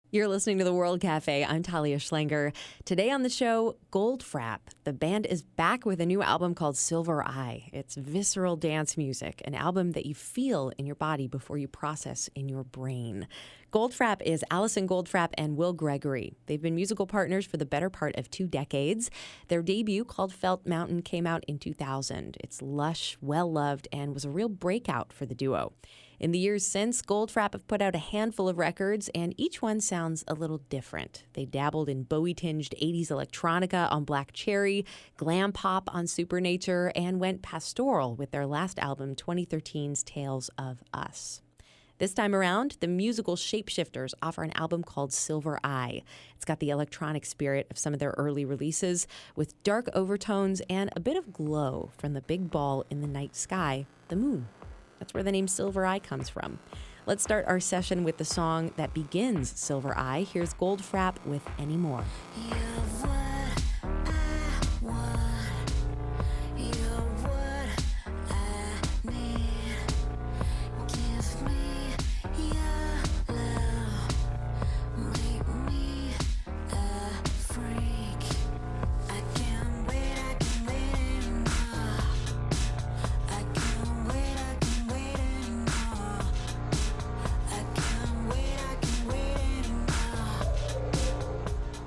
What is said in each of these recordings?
You're listening to The World Cafe. I'm Talia Schlanger. Today on the show, Goldfrapp. The band is back with a new album called Silver Eye. It's visceral dance music, an album that you feel in your body before you process in your brain. Goldfrapp is Alison Goldfrapp and Will Gregory. They've been musical partners for the better part of 2 decades. Their debut, called Felt Mountain, came out in 2000. It's lush, well-loved, and was a real breakout for the duo. In the years since, Goldfrapp have put out a handful of records, and each one sounds a little different. They dabbled in Bowie-tinged 80s electronica on Black Cherry, glam pop on Supernature, and went pastoral with their last album, 2013's Tales of Us. This time around, the musical Shapeshifters offer an album called Silver Eye. It's got the electronic spirit of some of their early releases, with dark overtones and a bit of glow from the big ball in the night sky, the moon. That's where the name Silver Eye comes from. Let's start our session with the song that begins Silver Eye. Here's Goldfrapp with Anymore.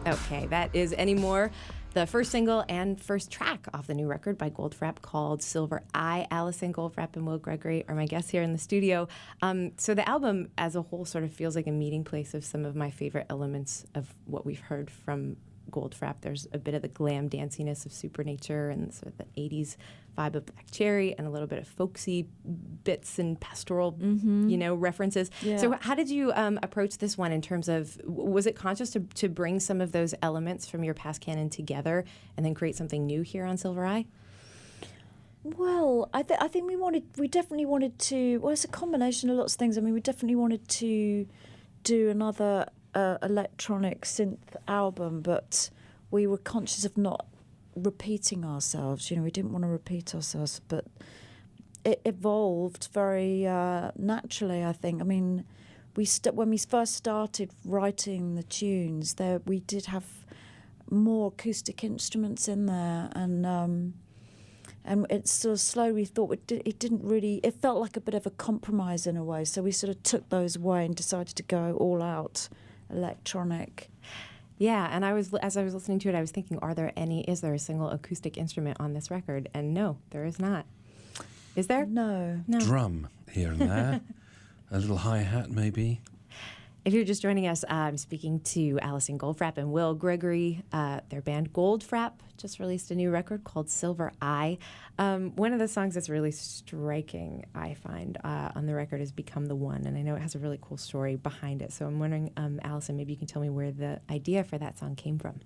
Okay, that is Anymore, the first single and first track off the new record by Goldfrapp called Silver Eye. Alison Goldfrapp and Will Gregory are my guests here in the studio. So the album as a whole sort of feels like a meeting place of some of my favorite elements of what we've heard from Goldfrapp. There's a bit of the glam danciness of Supernature and sort of the 80s vibe of Black Cherry and a little bit of folksy bits and pastoral, references. Yeah. So how did you approach this one in terms of, was it conscious to bring some of those elements from your past canon together and then create something new here on Silver Eye? Well, I think we definitely wanted to, well, it's a combination of lots of things. I mean, we definitely wanted to do another electronic synth album, but we were conscious of not repeating ourselves. We didn't want to repeat ourselves, but it evolved very naturally, I think. I mean, when we first started writing the tunes, we did have more acoustic instruments in there, and it sort of slowly thought it felt like a bit of a compromise in a way. So we sort of took those away and decided to go all out electronic. Yeah, and as I was listening to it, I was thinking, is there a single acoustic instrument on this record? And no, there is not. Is there? No. Drum here and there. A little hi-hat maybe. If you're just joining us, I'm speaking to Alison Goldfrapp and Will Gregory. Their band Goldfrapp just released a new record called Silver Eye. One of the songs that's really striking, I find, on the record is Become the One, and I know it has a really cool story behind it. So I'm wondering, Alison, maybe you can tell me where the idea for that song came from.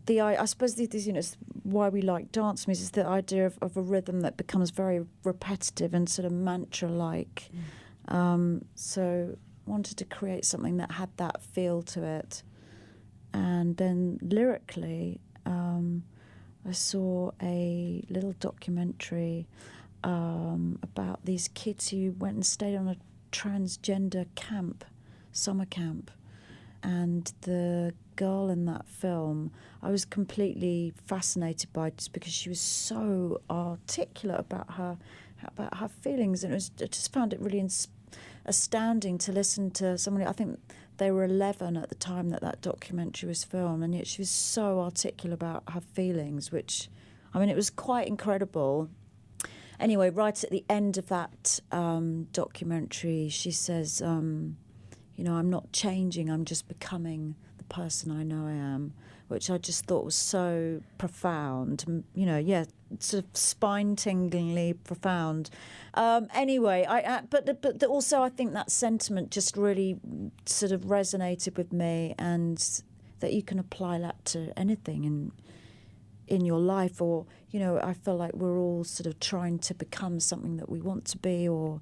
I suppose this, why we like dance music is the idea of a rhythm that becomes very repetitive and sort of mantra-like. So wanted to create something that had that feel to it. And then lyrically, I saw a little documentary about these kids who went and stayed on a transgender summer camp. And the girl in that film, I was completely fascinated by, just because she was so articulate about her feelings, and I just found it really astounding to listen to somebody. I think they were 11 at the time that documentary was filmed, and yet she was so articulate about her feelings, which, I mean, it was quite incredible. Anyway, right at the end of that documentary, she says, I'm not changing, I'm just becoming the person I know I am, which I just thought was so profound, sort of spine-tinglingly profound. Anyway, but also I think that sentiment just really sort of resonated with me, and that you can apply that to anything in your life, or, I feel like we're all sort of trying to become something that we want to be, or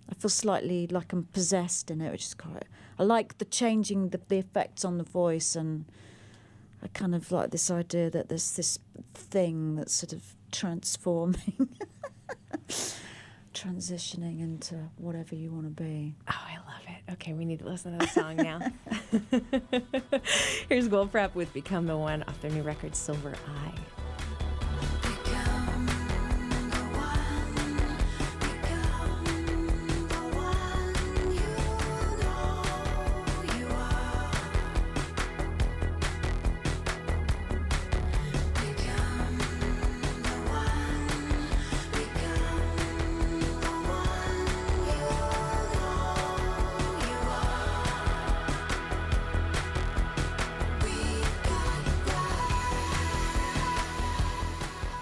I feel slightly like I'm possessed in it, which is quite... I like the changing, the effects on the voice, and I kind of like this idea that there's this thing that's sort of transforming, transitioning into whatever you want to be. Oh, I love it. Okay, we need to listen to the song now. Here's Goldfrapp with Become the One off their new record, Silver Eye.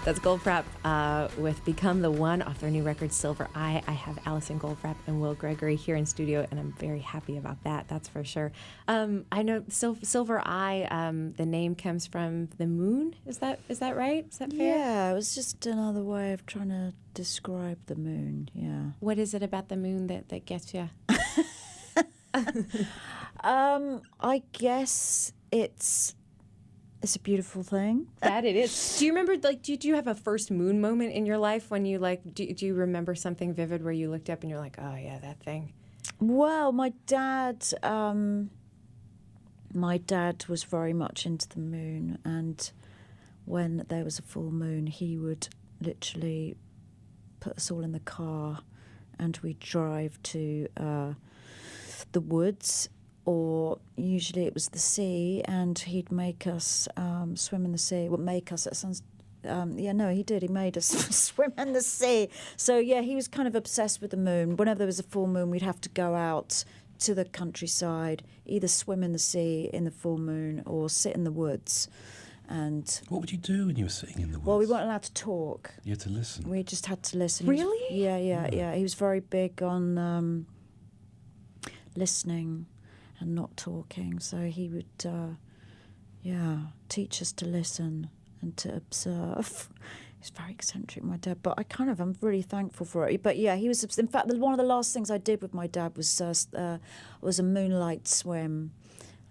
That's Goldfrapp with Become the One off their new record, Silver Eye. I have Alison Goldfrapp and Will Gregory here in studio, and I'm very happy about that, that's for sure. I know Silver Eye, the name comes from the moon. Is that right? Is that fair? Yeah, it was just another way of trying to describe the moon, yeah. What is it about the moon that gets you? I guess it's a beautiful thing. That it is. Do you remember, like, do you have a first moon moment in your life when you, like, do you remember something vivid where you looked up and you're like, oh, yeah, that thing? Well, my dad was very much into the moon, and when there was a full moon, he would literally put us all in the car and we'd drive to the woods, or usually it was the sea, and he'd make us swim in the sea. Well, make us, that sounds... he did. He made us swim in the sea. So, yeah, he was kind of obsessed with the moon. Whenever there was a full moon, we'd have to go out to the countryside, either swim in the sea in the full moon or sit in the woods. And What would you do when you were sitting in the woods? well, we weren't allowed to talk. You had to listen. We just had to listen. Really? Yeah. He was very big on listening and not talking. So he would, teach us to listen and to observe. He's very eccentric, my dad, but I'm really thankful for it. But yeah, he was. In fact, one of the last things I did with my dad was a moonlight swim,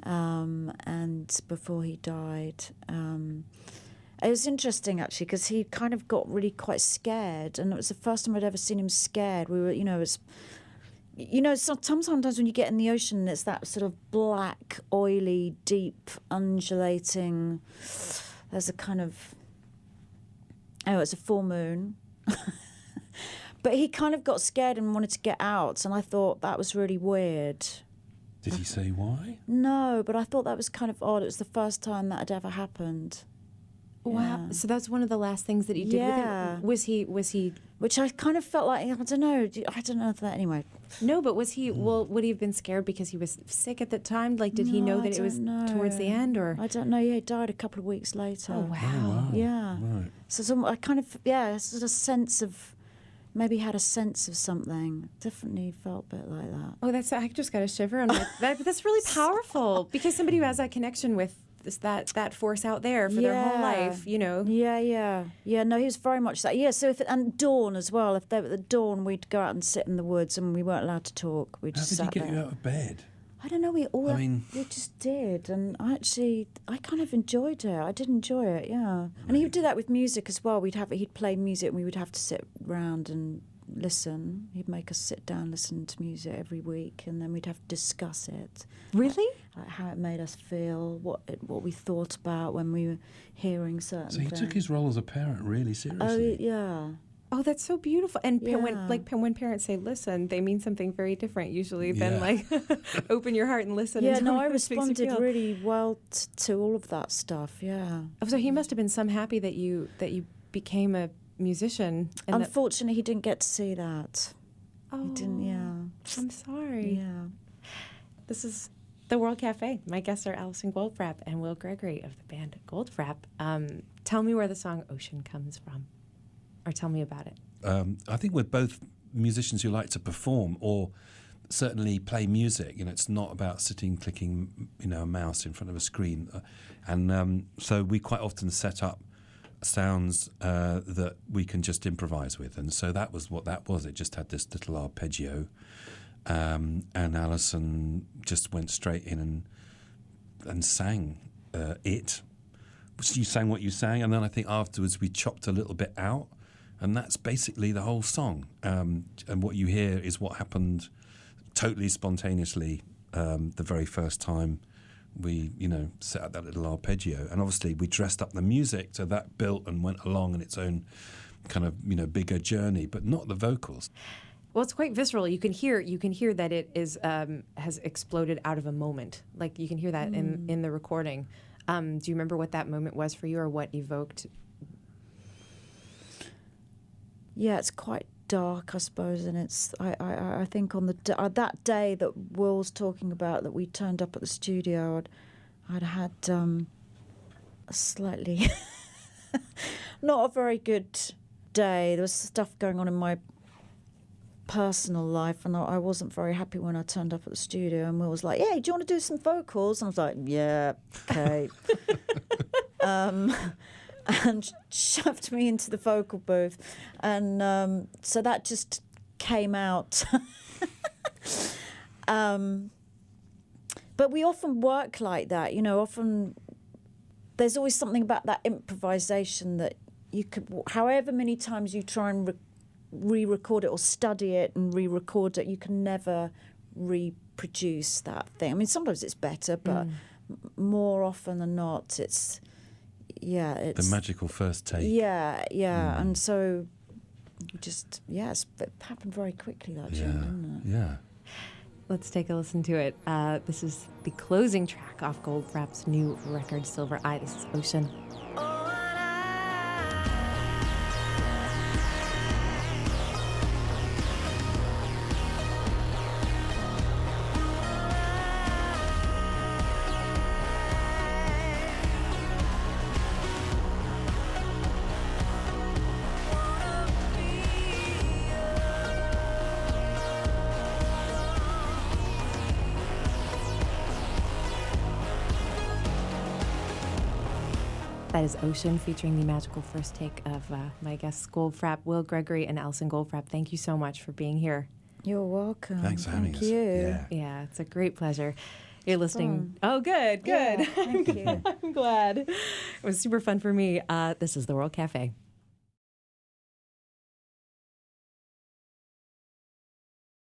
and before he died. It was interesting, actually, because he kind of got really quite scared, and it was the first time I'd ever seen him scared. We were, sometimes when you get in the ocean, it's that sort of black, oily, deep, undulating. There's a kind of... it's a full moon. But he kind of got scared and wanted to get out, and I thought that was really weird. Did he say why? No, but I thought that was kind of odd. It was the first time that had ever happened. Wow. Yeah. So that's one of the last things that you did Yeah. with him. Was he... Which I kind of felt like, I don't know if that anyway. No, but was he... Well, would he have been scared because he was sick at the time? Like, did he know that it was towards the end, or...? I don't know. Yeah, he died a couple of weeks later. Oh, wow. Oh, wow. Yeah. Right. So I kind of, sort of sense of... Maybe had a sense of something. Definitely felt a bit like that. Oh, I just got a shiver. And that's really powerful, because somebody who has that connection with that force out there for their whole life, Yeah. No, he was very much that. Yeah. So and dawn as well. If they were at dawn, we'd go out and sit in the woods, and we weren't allowed to talk. We How just did he sat get there. you out of bed? I don't know. We I just did, and I kind of enjoyed it. I did enjoy it, yeah. And he would do that with music as well. He'd play music, and we would have to sit round and listen. He'd make us sit down, listen to music every week, and then we'd have to discuss it. Really? Like how it made us feel, what we thought about when we were hearing certain So he things. took his role as a parent really seriously. Oh, yeah. Oh, that's so beautiful. And Yeah. when parents say listen, they mean something very different usually than Yeah. like open your heart and listen. Yeah, and no, tell me I what makes you responded feel. really well to all of that stuff, yeah. Oh, so he must have been some happy that you became a musician. And Unfortunately, he didn't get to see that. oh, He didn't, yeah. I'm sorry. Yeah. This is the World Cafe. My guests are Alison Goldfrapp and Will Gregory of the band Goldfrapp. Tell me where the song Ocean comes from, or tell me about it. I think we're both musicians who like to perform or certainly play music. It's not about sitting clicking, a mouse in front of a screen. So we quite often set up sounds that we can just improvise with. And so that was what that was. It just had this little arpeggio. And Alison just went straight in and sang it. You sang what you sang, and then I think afterwards we chopped a little bit out. And that's basically the whole song. And what you hear is what happened totally spontaneously the very first time we, set out that little arpeggio. And obviously we dressed up the music, so that built and went along in its own kind of, bigger journey, but not the vocals. Well, it's quite visceral. You can hear that it is has exploded out of a moment. Like you can hear that in the recording. Do you remember what that moment was for you, or what evoked? Yeah, it's quite dark, I suppose, and it's. I think on that day that Will's talking about, that we turned up at the studio, I'd had a slightly not a very good day. There was stuff going on in my personal life, and I wasn't very happy when I turned up at the studio, and Will was like, "Yeah, do you want to do some vocals?" And I was like, "Yeah, okay." And shoved me into the vocal booth, and so that just came out. But we often work like that, often there's always something about that improvisation that you could, however many times you try and re-record it or study it and re-record it, you can never reproduce that thing. I mean, sometimes it's better, but more often than not, it's the magical first take. Yeah, and so it happened very quickly, that tune, didn't it? Yeah. Let's take a listen to it. This is the closing track off Goldfrapp's new record, Silver Eye. This is Ocean. That is Ocean, featuring the magical first take of my guests, Goldfrapp, Will Gregory, and Alison Goldfrapp. Thank you so much for being here. You're welcome. Thanks for having us. Thank you. Yeah, it's a great pleasure. You're listening. Fun. Oh, good. Yeah, thank you. I'm glad. It was super fun for me. This is the World Cafe.